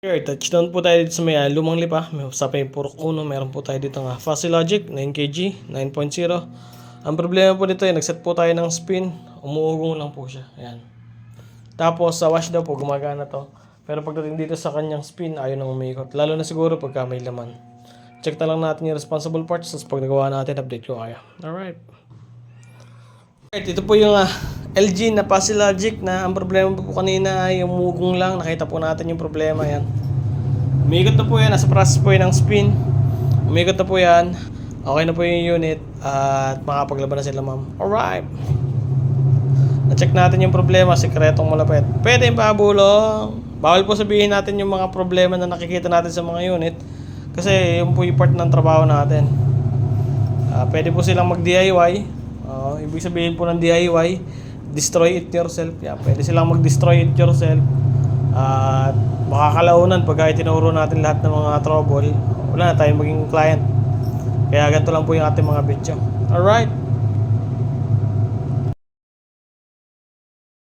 Okay, touchdown po tayo dito sa may lumang lipa. May usapin yung purok uno. Meron po tayo dito nga Fuzzy Logic 9kg 9.0. Ang problema po dito ay nagset po tayo ng spin. Umuugong lang po siya. Ayan. Tapos sa wash daw po gumagana to. Pero pagdating dito sa kanyang spin ayaw nang umikot. Lalo na siguro pagka may laman. Check na lang natin yung responsible parts. Tapos pag nagawa natin update ko kaya. Alright. Alright, ito po yung LG na Fuzzy Logic na ang problema po kanina ay umugong lang. Nakita po natin yung problema yan. Umikot na po yan. Nasa process po yan ng spin. Umikot na po yan. Okay na po yung unit. At makapaglaban na sila ma'am. Alright. Na-check natin yung problema. Sikretong malapit. Pwede yung pabulong. Bawal po sabihin natin yung mga problema na nakikita natin sa mga unit. Kasi yun po yung part ng trabaho natin. Pwede po silang mag-DIY. Ibig sabihin po ng DIY, destroy it yourself. Pwede silang mag-destroy it yourself. At makakalaunan pagka itinuro natin lahat ng mga trouble, wala na tayong maging client. Kaya ganito lang po yung ating mga video. Alright.